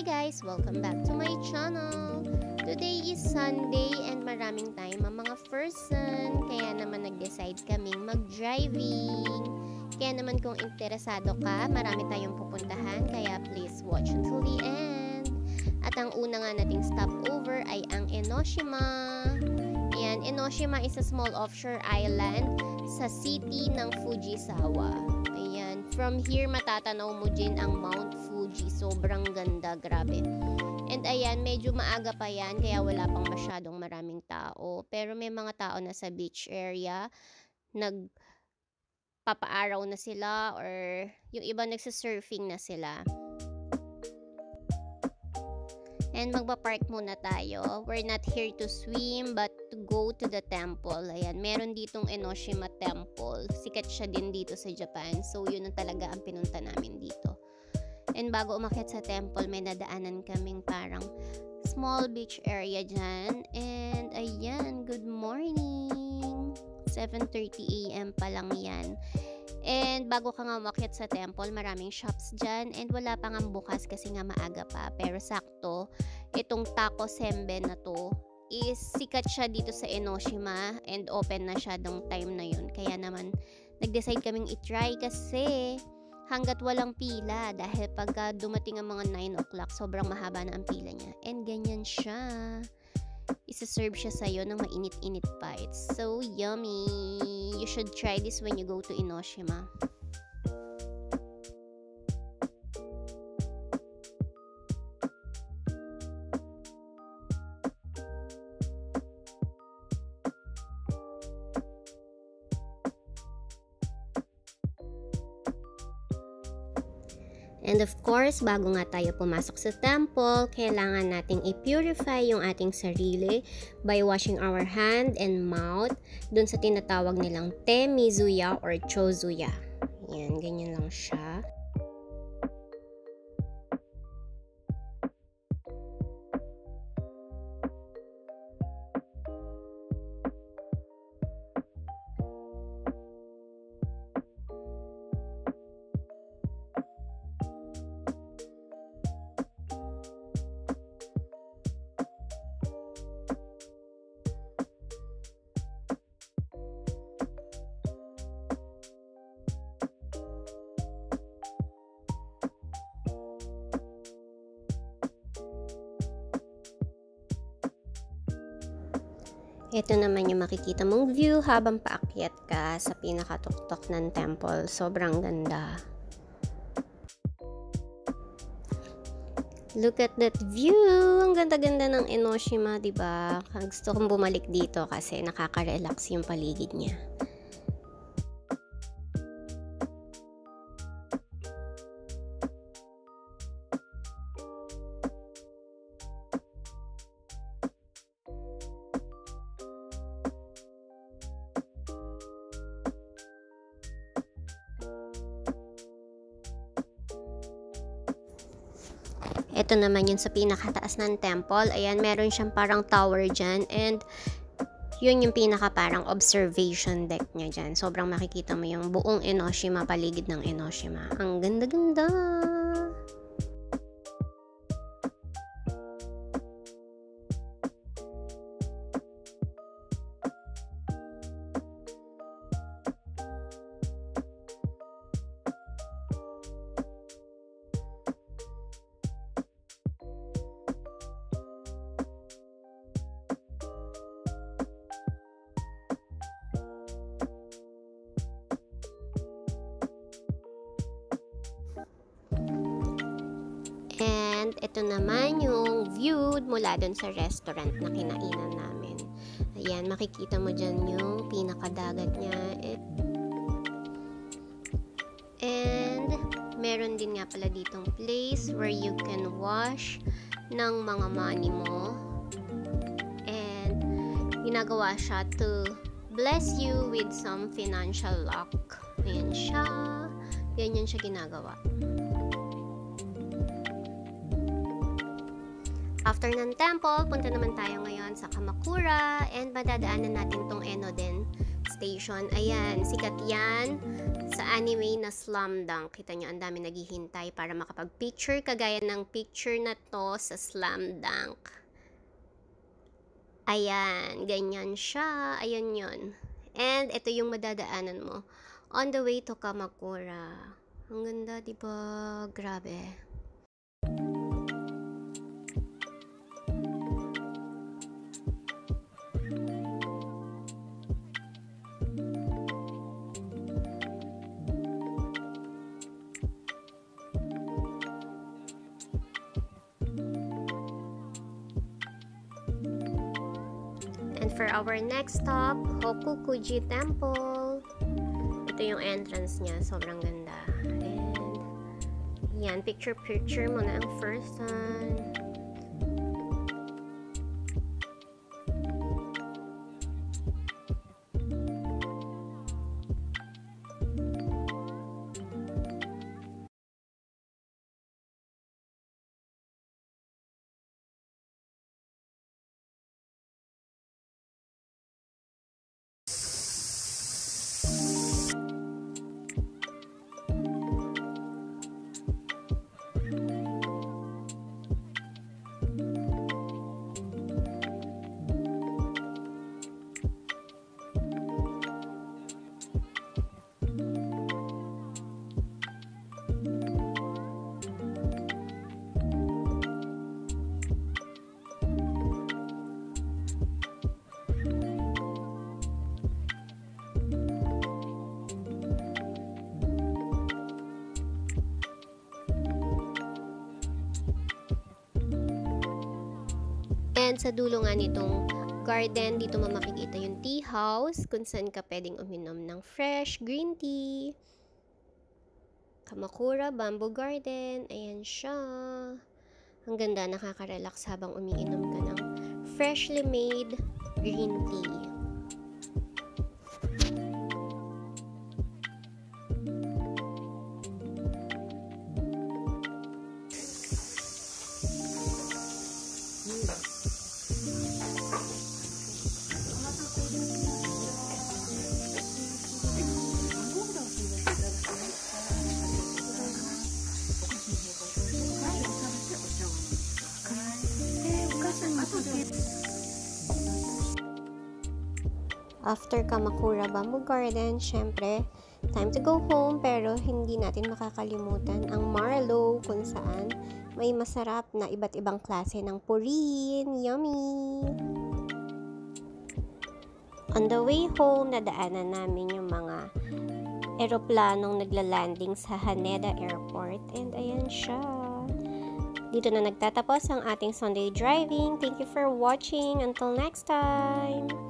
guys! Welcome back to my channel! Today is Sunday and maraming time ang mga person. Kaya naman nag-decide kaming mag-driving. Kaya naman kung interesado ka, marami tayong pupuntahan. Kaya please watch until the end. At ang una nga nating stopover ay ang Enoshima. Ayan, Enoshima is a small offshore island sa city ng Fujisawa. Ayan, from here matatanaw mo din ang Mount Fuji. Sobrang ganda, grabe. And ayan, medyo maaga pa yan, kaya wala pang masyadong maraming tao. Pero may mga tao na sa beach area, nagpapaaraw na sila, or yung iba nagsasurfing na sila. And magpa-park muna tayo. We're not here to swim, but to go to the temple. Ayan, meron ditong Enoshima Temple. Sikat siya din dito sa Japan. So, yun ang talaga ang pinunta namin dito. And bago umakyat sa temple, may nadaanan kaming parang small beach area dyan. And ayan, good morning! 7:30 AM pa lang yan. And bago ka nga umakyat sa temple, maraming shops dyan. And wala pa nga bukas kasi nga maaga pa. Pero sakto, itong Taco Senben na to is sikat siya dito sa Enoshima. And open na siya ng time na yun. Kaya naman, nag-decide kaming i-try kasi hanggat walang pila. Dahil pagka dumating ang mga 9 o'clock, sobrang mahaba na ang pila niya. And ganyan siya. Isa-serve siya sa'yo ng mainit-init pa. It's so yummy. You should try this when you go to Enoshima. And of course, bago nga tayo pumasok sa temple, kailangan nating i-purify yung ating sarili by washing our hand and mouth dun sa tinatawag nilang te mizuya or chozuya. Yan, ganyan lang siya. Ito naman yung makikita mong view habang paakyat ka sa pinakatuktok ng temple. Sobrang ganda. Look at that view! Ang ganda-ganda ng Enoshima, diba? Gusto kong bumalik dito kasi nakaka-relax yung paligid niya. Ito naman yun sa pinakataas ng temple. Ayan, meron siyang parang tower dyan. And yun yung pinaka parang observation deck niya dyan. Sobrang makikita mo yung buong Enoshima, paligid ng Enoshima. Ang ganda-ganda! And ito naman yung view mula dun sa restaurant na kinainan namin. Ayan, makikita mo dyan yung pinakadagat niya. And meron din nga pala ditong place where you can wash ng mga money mo. And ginagawa siya to bless you with some financial luck. Ayan siya. Ganyan siya ginagawa. After ng temple, punta naman tayo ngayon sa Kamakura and madadaanan natin tong Enoden Station. Ayan, sikat yan sa anime na Slam Dunk. Kita nyo, ang dami naghihintay para makapag-picture kagaya ng picture na to sa Slam Dunk. Ayan, ganyan siya. Ayan yun. And ito yung madadaanan mo on the way to Kamakura. Ang ganda, diba? Grabe. And for our next stop, Hokukuji Temple. Ito yung entrance niya. Sobrang ganda. And, yan. Picture mo na ang first one. And sa dulo nga nitong garden, dito mo makikita yung tea house kung saan ka pwedeng uminom ng fresh green tea. Kamakura Bamboo Garden. Ayan siya. Ang ganda, nakaka-relax habang umiinom ka ng freshly made green tea. After Kamakura Bamboo Garden, syempre, time to go home, pero hindi natin makakalimutan ang Marlow kung saan may masarap na iba't ibang klase ng purin. Yummy! On the way home, nadaanan namin yung mga eroplanong nagla-landing sa Haneda Airport. And ayan siya. Dito na nagtatapos ang ating Sunday driving. Thank you for watching. Until next time!